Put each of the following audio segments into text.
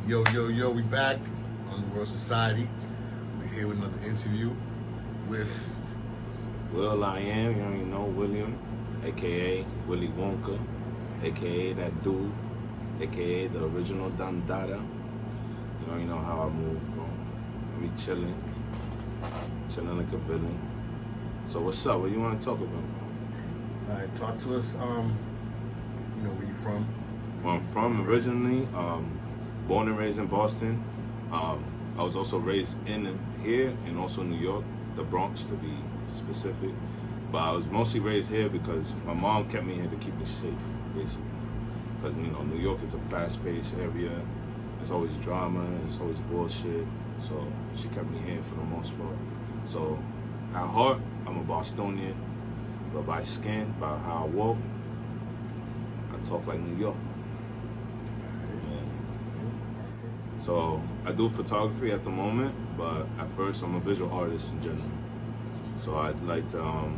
Yo, yo, yo, we back on the World Society. We're here with another interview with Will I am, you already know William, aka Willy Wonka, aka that dude, aka the original Don Dada. You already know how I move, bro. We chilling like a villain. So what's up? What you want to talk about? talk to us, where you from? Where I'm from originally, born and raised in Boston. I was also raised in here and also New York, the Bronx to be specific. But I was mostly raised here because my mom kept me here to keep me safe, basically. Because, New York is a fast-paced area. There's always drama, there's always bullshit. So she kept me here for the most part. So at heart, I'm a Bostonian. But by skin, by how I walk, I talk like New York. So I do photography at the moment, but at first I'm a visual artist in general. So I'd like to,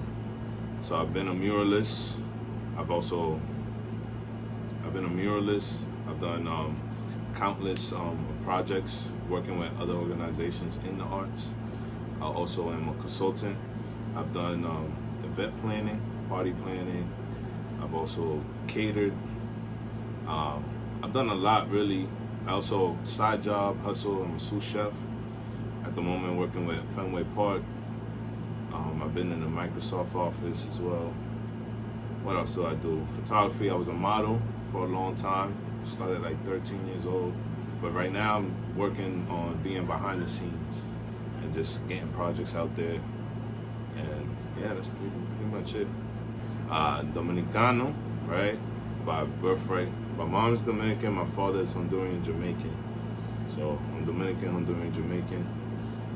so I've been a muralist. I've been a muralist. I've done countless projects working with other organizations in the arts. I also am a consultant. I've done event planning, party planning. I've also catered. I've done a lot really. I also side job, hustle. I'm a sous chef. At the moment, working with Fenway Park. I've been in the Microsoft office as well. What else do I do? Photography. I was a model for a long time. Started like 13 years old. But right now, I'm working on being behind the scenes and just getting projects out there. And yeah, that's pretty much it. Dominicano, right? By birthright. My mom's Dominican, my father is Honduran Jamaican. So I'm Dominican, Honduran Jamaican.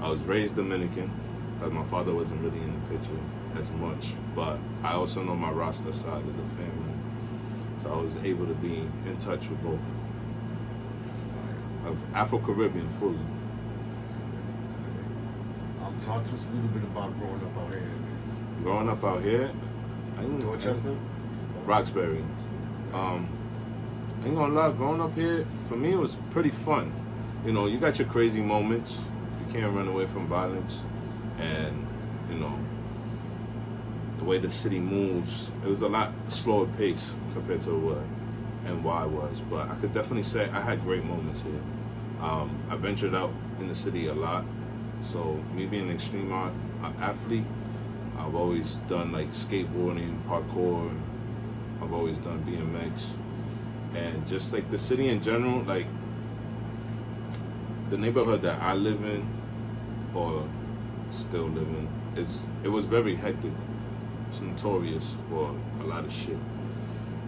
I was raised Dominican, because my father wasn't really in the picture as much. But I also know my Rasta side of the family. So I was able to be in touch with both. Of Afro-Caribbean fully. Talk to us a little bit about growing up out here. Growing up out here, Dorchester? Roxbury. I ain't gonna lie, growing up here, for me it was pretty fun. You got your crazy moments. You can't run away from violence. And, the way the city moves, it was a lot slower pace compared to what NY was. But I could definitely say I had great moments here. I ventured out in the city a lot. So me being an extreme art athlete, I've always done like skateboarding, parkour. I've always done BMX. And just like the city in general, like the neighborhood that I live in or still live in, it was very hectic. It's notorious for a lot of shit.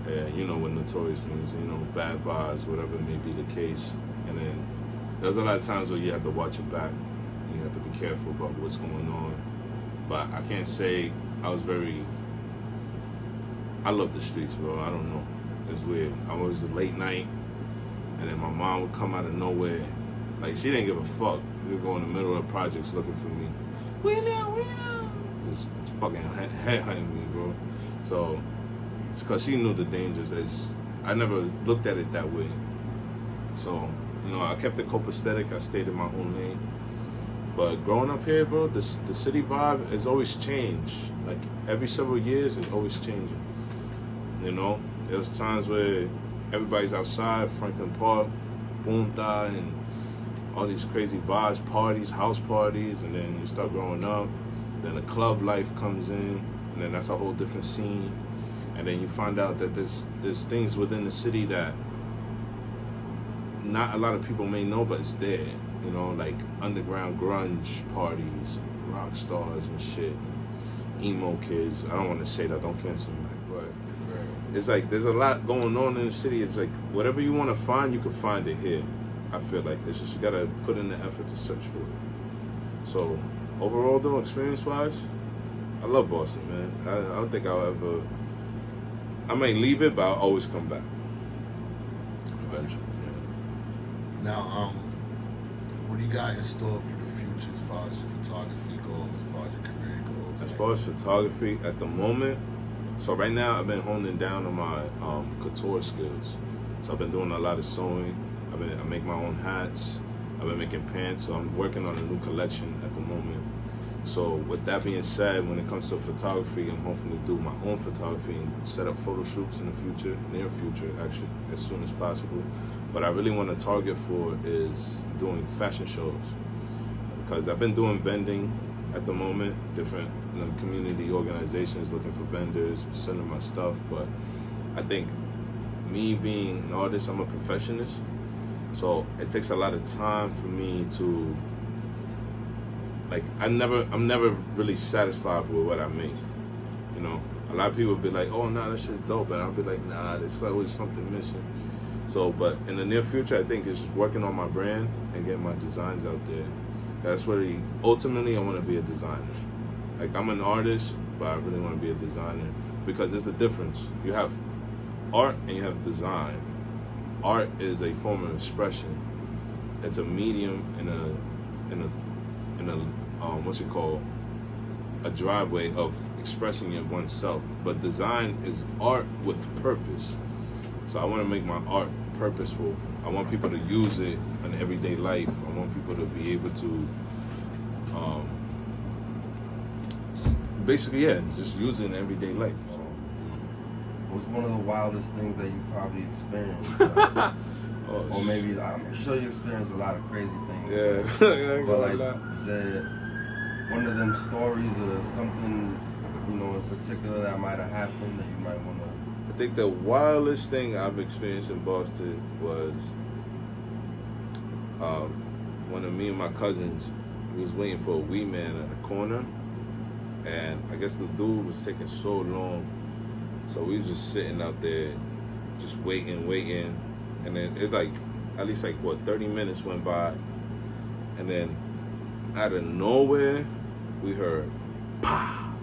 And you know what notorious means, bad vibes, whatever may be the case. And then there's a lot of times where you have to watch your back. You have to be careful about what's going on. But I can't say I love the streets, bro. I don't know. It's weird. I was late night, and then my mom would come out of nowhere. Like, she didn't give a fuck. We would go in the middle of the projects looking for me. William. Just fucking headhunting me, bro. So, it's because she knew the dangers. I never looked at it that way. So, I kept it copacetic. I stayed in my own lane. But growing up here, bro, the city vibe has always changed. Like, every several years, it's always changing. There was times where everybody's outside, Franklin Park, Punta, and all these crazy vibes, parties, house parties, and then you start growing up, then the club life comes in, and then that's a whole different scene. And then you find out that there's things within the city that not a lot of people may know, but it's there. Like underground grunge parties, rock stars and shit, emo kids. I don't want to say that, don't cancel me, but it's like there's a lot going on in the city. It's like whatever you want to find, you can find it here. I feel like it's just you gotta put in the effort to search for it. So overall, though, experience-wise, I love Boston, man. I don't think I'll ever. I may leave it, but I'll always come back. Eventually. Yeah. Now, what do you got in store for the future as far as your photography goes, as far as your career goes? As far as photography, at the moment, so right now I've been honing down on my couture skills. So I've been doing a lot of sewing. I make my own hats. I've been making pants, so I'm working on a new collection at the moment. So with that being said, when it comes to photography, I'm hoping to do my own photography and set up photo shoots in the future, near future actually, as soon as possible. But I really want to target for is doing fashion shows, because I've been doing vending at the moment, different community organizations looking for vendors, sending my stuff. But I think me being an artist, I'm a perfectionist, so it takes a lot of time for me to, like, I'm never really satisfied with what I make. You know, a lot of people be like, "Oh, nah, that shit's dope," and I'll be like, "Nah, there's always something missing." So, but in the near future, I think it's working on my brand and getting my designs out there. That's really, ultimately, I want to be a designer. Like, I'm an artist, but I really want to be a designer, because there's a difference. You have art and you have design. Art is a form of expression. It's a medium in a what's it called? A driveway of expressing your oneself. But design is art with purpose. So I want to make my art purposeful. I want people to use it in everyday life. I want people to be able to, basically, yeah, just use it in everyday life. So, What's one of the wildest things that you probably experienced? Or maybe, I'm sure you experienced a lot of crazy things. Yeah. But like, is there one of them stories or something, in particular that might have happened that you might want to? I think the wildest thing I've experienced in Boston was one of me and my cousins, we was waiting for a weed man at the corner, and I guess the dude was taking so long, so we was just sitting out there, just waiting, and then it like, at least 30 minutes went by, and then out of nowhere, we heard, "Pow!"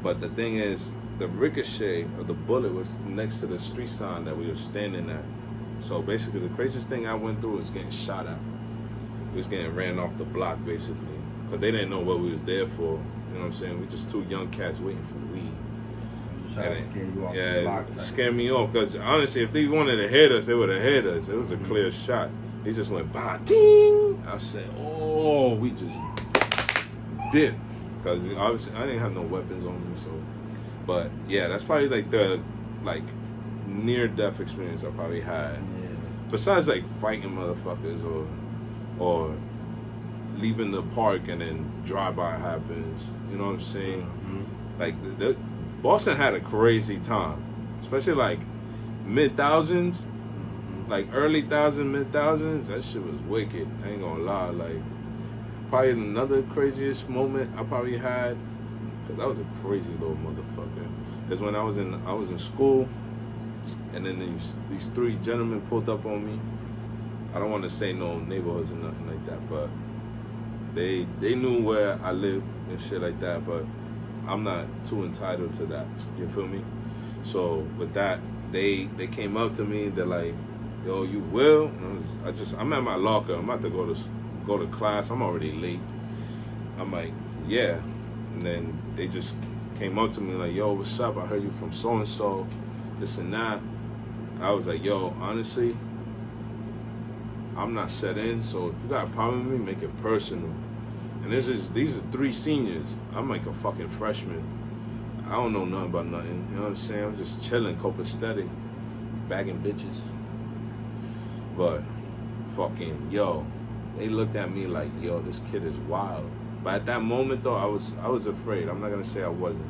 But the thing is, the ricochet of the bullet was next to the street sign that we were standing at. So basically, the craziest thing I went through was getting shot at. We was getting ran off the block, basically, because they didn't know what we was there for. You know what I'm saying? We just two young cats waiting for weed. Trying to scare you off the Yeah, block. it scared me off, because honestly, if they wanted to hit us, they would have hit us. It was a clear shot. He just went, bah, ding! I said, oh, we just dipped. Because obviously, I didn't have no weapons on me, so. But yeah, that's probably the near-death experience I probably had. Yeah. Besides fighting motherfuckers or leaving the park and then drive-by happens. You know what I'm saying? Mm-hmm. Boston had a crazy time, especially mid-thousands, early mid-thousands. That shit was wicked. I ain't gonna lie. Probably another craziest moment I probably had, because I was a crazy little motherfucker, is when I was in school, and then these three gentlemen pulled up on me. I don't want to say no neighborhoods or nothing like that, but they knew where I lived and shit like that, but I'm not too entitled to that. You feel me? So with that, they came up to me. They're like, "Yo, you will?" And I'm at my locker. I'm about to go to class. I'm already late. I'm like, "Yeah." And then they just came up to me like, "Yo, what's up? I heard you from so and so, this and that." I was like, "Yo, honestly, I'm not set in. So if you got a problem with me, make it personal." And these are three seniors. I'm like a fucking freshman. I don't know nothing about nothing. You know what I'm saying? I'm just chilling, copacetic, bagging bitches. But fucking yo, they looked at me like, "Yo, this kid is wild." But at that moment though, I was afraid. I'm not gonna say I wasn't,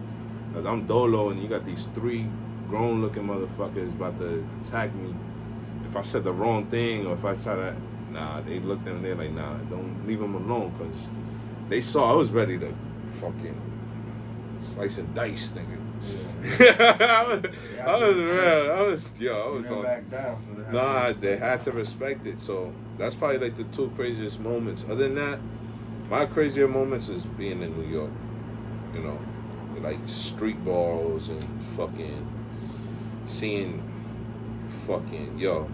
because I'm Dolo and you got these three grown-looking motherfuckers about to attack me. If I said the wrong thing or if I try to, they looked at me. They're like, "Nah, don't leave them alone," because they saw I was ready to fucking slice and dice, nigga. Yeah. I was on. Back down, so They had to respect it. So that's probably the two craziest moments. Other than that, my crazier moments is being in New York. You know, street balls and fucking seeing fucking yo.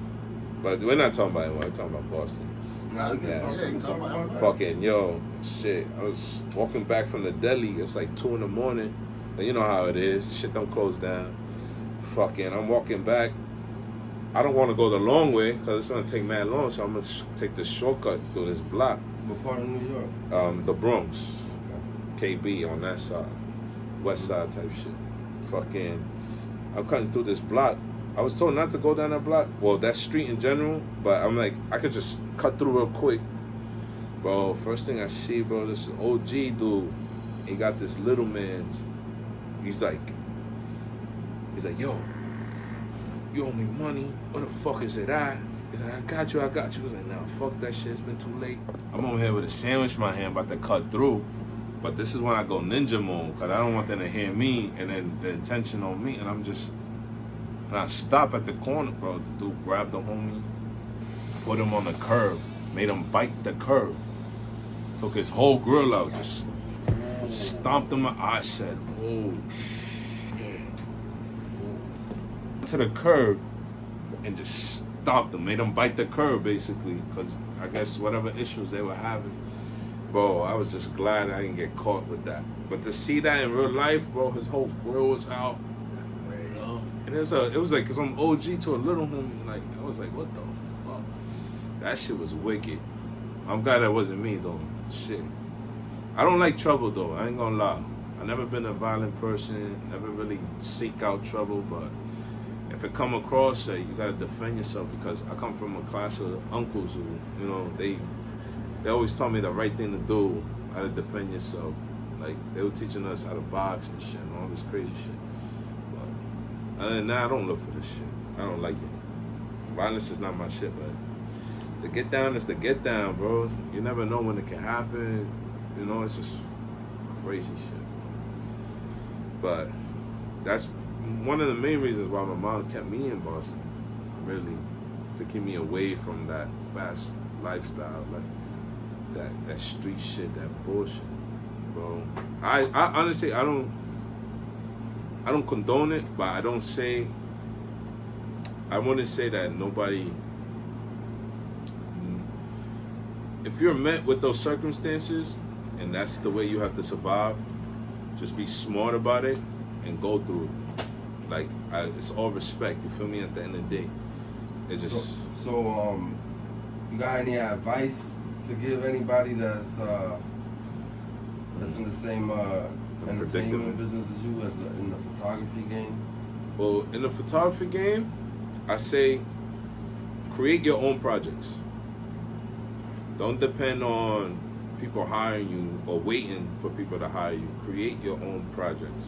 But we're not talking about it. We're talking about Boston. Nah, we can talk about that. Fucking yo, shit. I was walking back from the deli. It's 2 a.m. You know how it is. Shit don't close down. Fucking, I'm walking back, I don't want to go the long way because it's gonna take mad long. So I'm gonna take the shortcut through this block. What part of New York? The Bronx, Okay. KB on that side, West Side type shit. Fucking, I'm cutting through this block. I was told not to go down that block. Well, that street in general, but I'm like, I could just cut through real quick. Bro, first thing I see, bro, this OG dude. He got this little man's. He's like, yo, you owe me money. What the fuck is it at? He's like, I got you. I was like, nah, fuck that shit. It's been too late. I'm over here with a sandwich in my hand, about to cut through. But this is when I go ninja mode, because I don't want them to hear me and then the attention on me. And and I stop at the corner, bro. The dude grabbed the homie, put him on the curb, made him bite the curb. Took his whole grill out, just stomped him. I said, oh, shit. To the curb and just stomped him, made him bite the curb, basically, because I guess whatever issues they were having. Bro, I was just glad I didn't get caught with that. But to see that in real life, bro, his whole grill was out. And it was like some OG to a little homie. Like, I was like, what the fuck? That shit was wicked. I'm glad that wasn't me, though. Shit. I don't like trouble, though. I ain't gonna lie. I never been a violent person. Never really seek out trouble. But if it come across, you gotta defend yourself. Because I come from a class of uncles who, you know, they always taught me the right thing to do, how to defend yourself. Like, they were teaching us how to box and shit and all this crazy shit. But other than that, I don't look for this shit. I don't like it. Violence is not my shit, but the get down is the get down, bro. You never know when it can happen. You know, it's just crazy shit. But that's one of the main reasons why my mom kept me in Boston, really, to keep me away from that fast lifestyle, like that street shit, that bullshit, bro. I honestly, I don't condone it, but I wouldn't say that nobody, if you're met with those circumstances and that's the way you have to survive, just be smart about it and go through it. Like, it's all respect, you feel me? At the end of the day, it just. So, you got any advice to give anybody that's in the same entertainment business as you, in the photography game? Well, in the photography game, I say create your own projects. Don't depend on people hiring you or waiting for people to hire you. Create your own projects.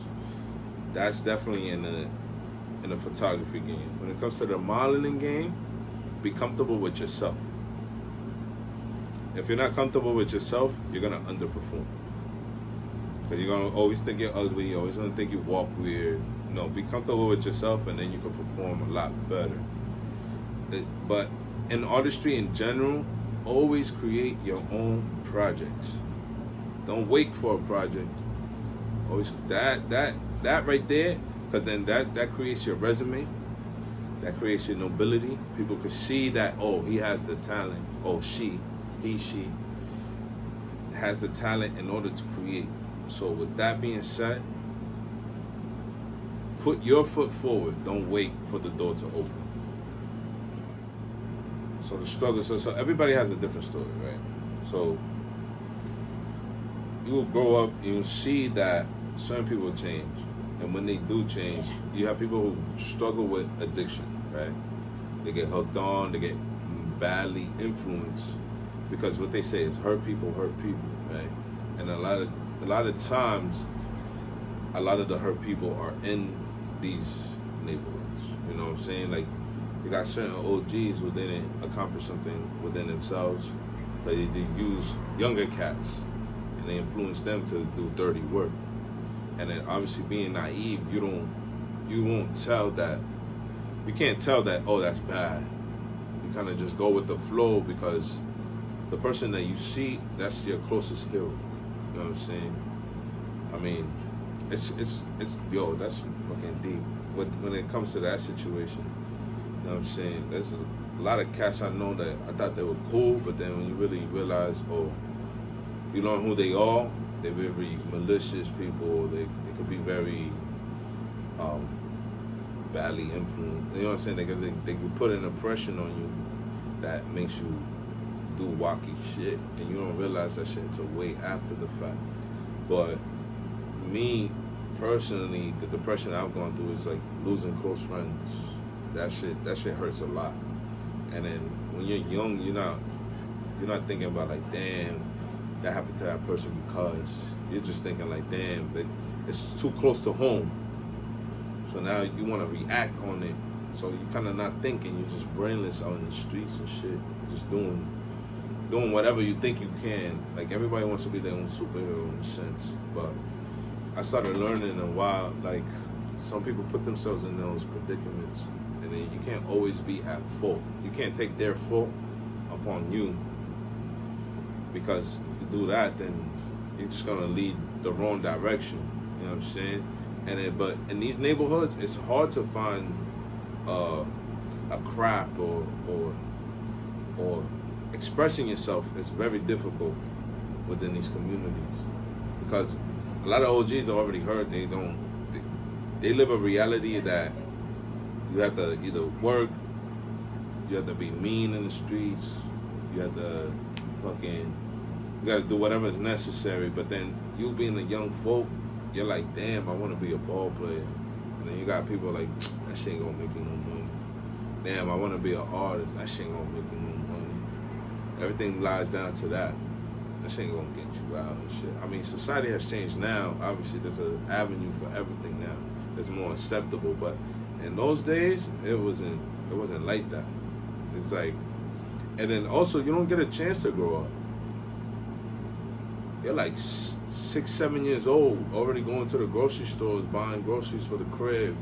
That's definitely in the photography game. When it comes to the modeling game, be comfortable with yourself. If you're not comfortable with yourself, you're gonna underperform. Because you're gonna always think you're ugly, you're always gonna think you walk weird. No, be comfortable with yourself and then you can perform a lot better. But in artistry in general, always create your own projects. Don't wait for a project. Always that right there, because then that creates your resume. That creates your nobility. People can see that, oh, he has the talent. Oh, she has the talent in order to create. So with that being said, put your foot forward. Don't wait for the door to open. So the struggle, so everybody has a different story, right? So you will grow up, you'll see that certain people change. And when they do change, you have people who struggle with addiction, right? They get hooked on, they get badly influenced. Because what they say is hurt people, right? And a lot of times, a lot of the hurt people are in these neighborhoods. You know what I'm saying? Like, you got certain OGs who didn't accomplish something within themselves. So they use younger cats and they influence them to do dirty work. And then obviously being naive, you won't tell that. You can't tell that, oh, that's bad. You kind of just go with the flow because the person that you see, that's your closest hero. You know what I'm saying? I mean, it's yo, that's fucking deep. When it comes to that situation, you know what I'm saying? There's a lot of cats I know that I thought they were cool, but then when you really realize, oh, you learn who they are, they're very malicious people. They could be very badly influenced. You know what I'm saying? Because they can put an impression on you that makes you do wacky shit, and you don't realize that shit until way after the fact. But me personally, the depression I've gone through is like losing close friends. That shit hurts a lot. And then when you're young, you're not thinking about like, damn, that happened to that person, because you're just thinking like, damn, but it's too close to home. So now you want to react on it. So you're kind of not thinking. You're just brainless out in the streets and shit, just doing whatever you think you can. Like, everybody wants to be their own superhero in a sense. But I started learning a while, like, some people put themselves in those predicaments, and then you can't always be at fault. You can't take their fault upon you, because if you do that, then you're just gonna lead the wrong direction. You know what I'm saying? And then, but in these neighborhoods, it's hard to find a craft or expressing yourself. It's very difficult within these communities, because a lot of OGs are already heard. They live a reality that you have to either work, you have to be mean in the streets, you have to you gotta do whatever is necessary. But then you being a young folk, you're like, damn, I want to be a ball player. And then you got people like, that shit ain't gonna make you no money. Damn, I want to be an artist. That shit ain't gonna make you no money. Everything lies down to that. That shit ain't gonna get you out and shit. I mean, society has changed now. Obviously, there's an avenue for everything now. It's more acceptable. But in those days, it wasn't like that. It's like, and then also, you don't get a chance to grow up. You're like 6, 7 years old, already going to the grocery stores, buying groceries for the crib,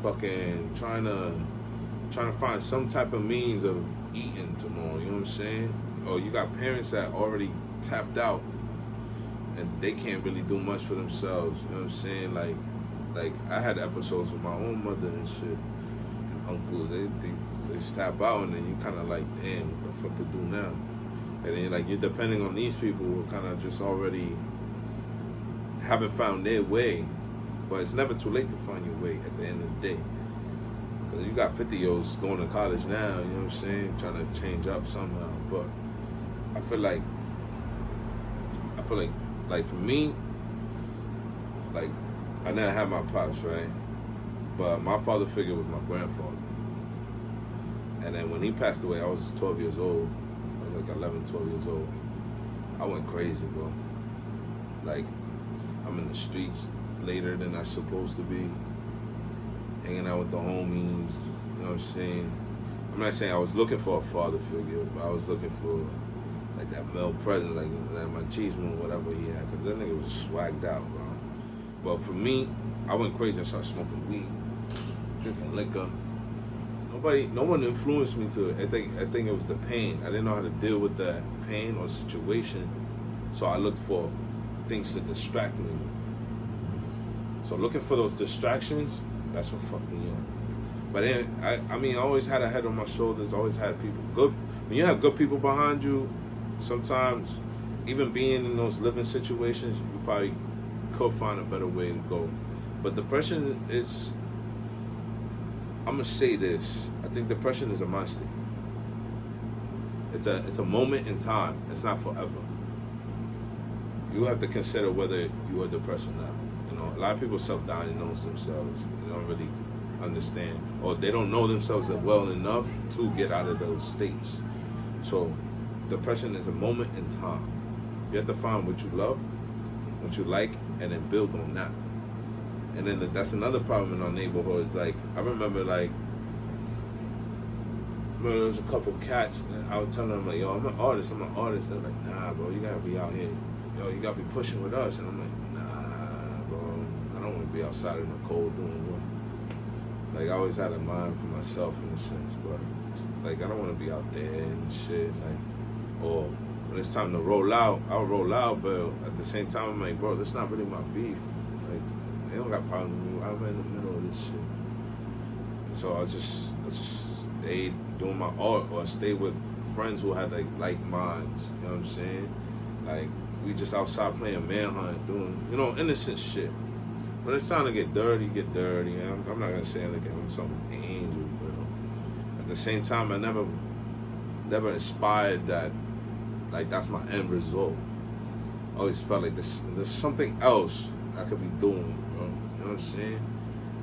fucking trying to find some type of means of eating tomorrow. You know what I'm saying? Or you got parents that already tapped out, and they can't really do much for themselves. You know what I'm saying? Like I had episodes with my own mother and shit, and uncles. They tap out, and then you kind of like, damn, what the fuck to do now? And then like you're depending on these people who kind of just already haven't found their way. But it's never too late to find your way at the end of the day. Because you got 50-year-olds going to college now, you know what I'm saying, trying to change up somehow. But I feel like for me, like, I never had my pops, right? But my father figure was my grandfather. And then when he passed away, I was 12 years old. I was like 11, 12 years old. I went crazy, bro. Like, I'm in the streets later than I'm supposed to be, hanging out with the homies, you know what I'm saying? I'm not saying I was looking for a father figure, but I was looking for like that male presence, like my machismo, whatever he had, because that nigga was swagged out, bro. But for me, I went crazy and started smoking weed, drinking liquor. No one influenced me to it. I think it was the pain. I didn't know how to deal with that pain or situation, so I looked for things to distract me. So looking for those distractions, that's what fucked me up. But then, I mean, I always had a head on my shoulders, always had people. Good. When you have good people behind you, sometimes, even being in those living situations, you probably could find a better way to go. But depression is, I'm going to say this, I think depression is a mindset. It's a moment in time. It's not forever. You have to consider whether you are depressed or not. You know, a lot of people self-diagnose themselves. They don't really understand, or they don't know themselves well enough to get out of those states. So depression is a moment in time. You have to find what you love, what you like, and then build on that. And then that's another problem in our neighborhoods. Like, I remember there was a couple cats, and I would tell them, like, yo, I'm an artist. They're like, nah, bro, you gotta be out here. Yo, you gotta be pushing with us. And I'm like, nah, bro, I don't want to be outside in the cold doing what. Like, I always had a mind for myself in a sense, but like, I don't want to be out there and shit. Like, or when it's time to roll out, I'll roll out, but at the same time, I'm like, bro, that's not really my beef. Like, they don't got problems with me. I'm in the middle of this shit. And so I just stayed doing my art, or stay with friends who had like minds. You know what I'm saying? Like, we just outside playing manhunt, doing, innocent shit. when it's time to get dirty, get dirty. I'm not gonna say like I'm some angel, but at the same time, I never inspired that. Like that's my end result. I always felt like there's something else I could be doing, bro. You know what I'm saying?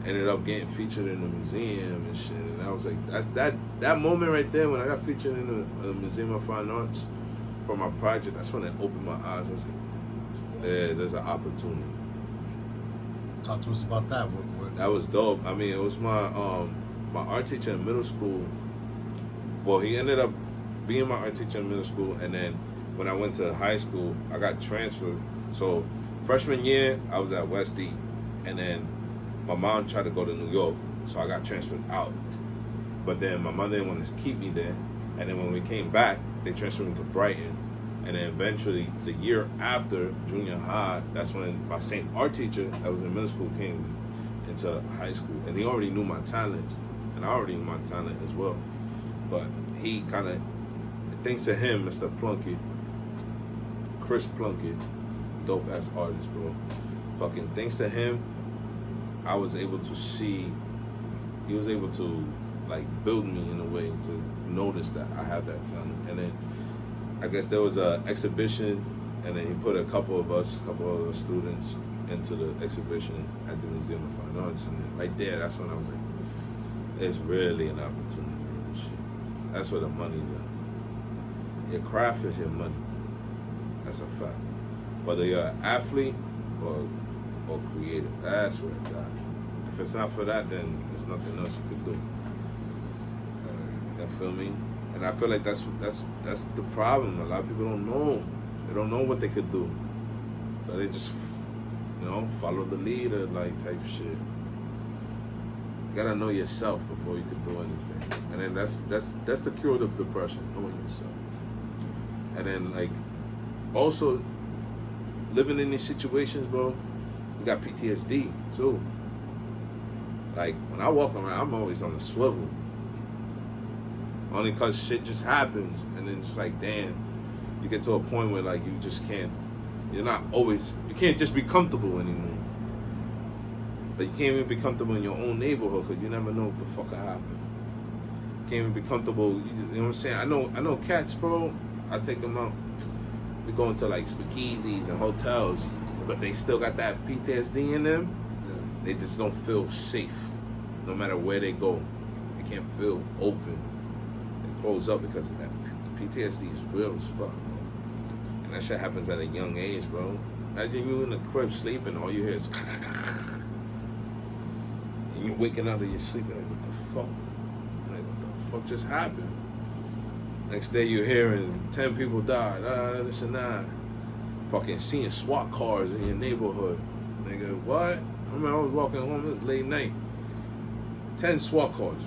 Ended up getting featured in the museum and shit, and I was like, that moment right there when I got featured in the Museum of Fine Arts for my project. That's when it opened my eyes. I was like, yeah, there's an opportunity. Talk to us about that. What? That was dope. I mean, it was my art teacher in middle school. Well, he ended up being my art teacher in middle school, and then when I went to high school, I got transferred. So freshman year, I was at Westie, and then my mom tried to go to New York, so I got transferred out. But then my mother didn't want to keep me there, and then when we came back, they transferred me to Brighton. And then eventually, the year after junior high, that's when my same art teacher that was in middle school came into high school. And he already knew my talent, and I already knew my talent as well. But he kind of, thanks to him, Mr. Plunkett, Chris Plunkett, dope-ass artist, bro. Fucking thanks to him, I was able to see, he was able to, like, build me in a way to notice that I have that talent. And then I guess there was an exhibition, and then he put a couple of the students into the exhibition at the Museum of Fine Arts. And then right there, that's when I was like, it's really an opportunity for this shit. That's where the money's at. Your craft is your money. That's a fact. Whether you're an athlete or creative, that's where it's at. If it's not for that, then there's nothing else you could do. You feel me? And I feel like that's the problem. A lot of people don't know. They don't know what they could do. So they just, follow the leader, like, type shit. You gotta know yourself before you can do anything. And then that's the cure of depression, knowing yourself. And then, like, also living in these situations, bro, you got PTSD too. Like, when I walk around, I'm always on the swivel. Only cause shit just happens, and then just like, damn, you get to a point where like you just can't, you can't just be comfortable anymore. But you can't even be comfortable in your own neighborhood, cause you never know what the fuck will happen. You can't even be comfortable, you know what I'm saying? I know cats, bro, I take them out, we go into like speakeasies and hotels, but they still got that PTSD in them. They just don't feel safe, no matter where they go. They can't feel open. Close up because of that. PTSD is real as fuck, bro. And that shit happens at a young age, bro. Imagine you in the crib sleeping, all you hear is and you waking out of your sleep like, what the fuck? Like, what the fuck just happened? Next day you're hearing 10 people died, this and that. Fucking seeing SWAT cars in your neighborhood. Nigga, what? I remember I was walking home, it was late night. 10 SWAT cars.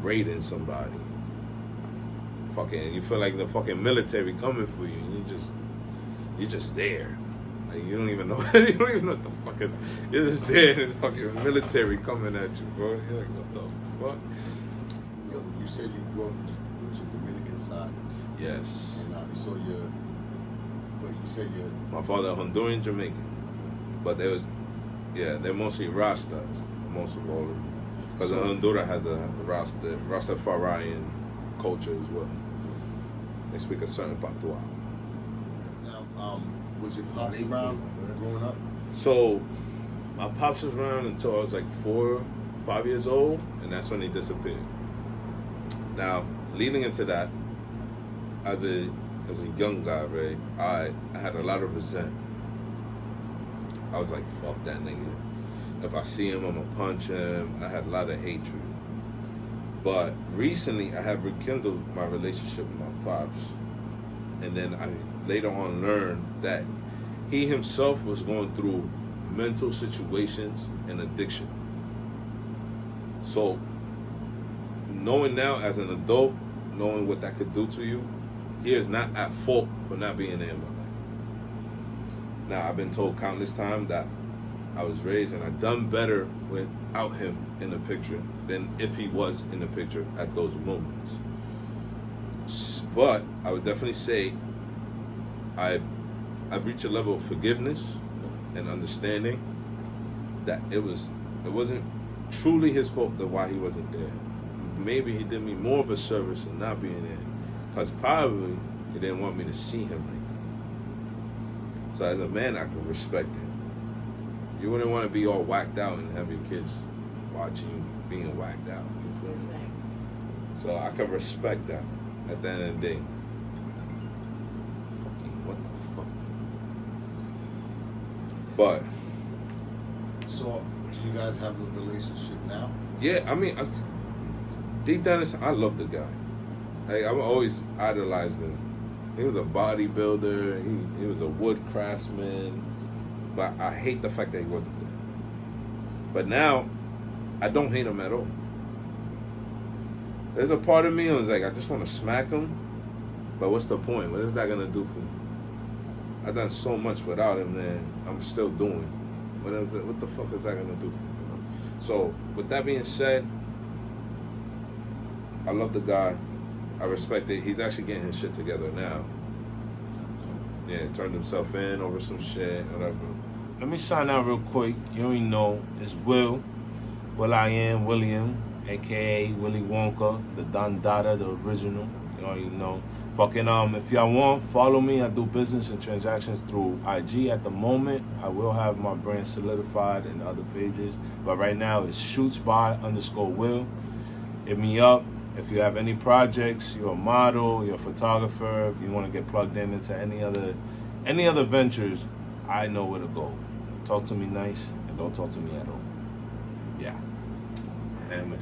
Raiding somebody. Fucking, you feel like the fucking military coming for you, and you're just there. Like, you don't even know what the fuck is. You're just there, and there's fucking military coming at you, bro. You're like, what the fuck? Yo, you said you grew up with your Dominican side. Yes. And but you said my father Honduran Jamaican, but they're mostly Rastas, most of all of them. Because Honduras has a Rastafarian culture as well. They speak a certain patois. Now, was your pops around growing up? So, my pops was around until I was like 4, 5 years old, and that's when he disappeared. Now, leading into that, as a young guy, right, I had a lot of resentment. I was like, fuck that nigga. If I see him, I'm gonna punch him. I had a lot of hatred. But recently, I have rekindled my relationship with my pops. And then I later on learned that he himself was going through mental situations and addiction. So, knowing now as an adult, knowing what that could do to you, he is not at fault for not being there in my life. Now, I've been told countless times that I was raised and I done better without him in the picture than if he was in the picture at those moments. But I would definitely say I I've reached a level of forgiveness and understanding that it wasn't truly his fault that why he wasn't there. Maybe he did me more of a service in not being there, because probably he didn't want me to see him like that. So as a man, I can respect it. You wouldn't want to be all whacked out and have your kids watching you being whacked out. You feel me? So I can respect that at the end of the day. Fucking what the fuck? But So, do you guys have a relationship now? yeah, I mean, deep down inside, I love the guy. Like, I've always idolized him. He was a bodybuilder. He was a wood craftsman. But I hate the fact that he wasn't there. But now, I don't hate him at all. There's a part of me that was like, I just want to smack him. But what's the point? What is that gonna do for me? I've done so much without him, man. I'm still doing. What the fuck is that gonna do for me? So, with that being said, I love the guy. I respect it. He's actually getting his shit together now. Yeah, turned himself in over some shit, whatever. Let me sign out real quick. You already know it's Will I Am William, aka Willy Wonka, the Don Dada, the original. You already know. Fucking if y'all want, follow me. I do business and transactions through IG at the moment. I will have my brand solidified in other pages, but right now it's shootsby_Will. Hit me up. If you have any projects, you're a model, you're a photographer, if you want to get plugged into any other ventures, I know where to go. Talk to me nice and don't talk to me at all. Yeah. And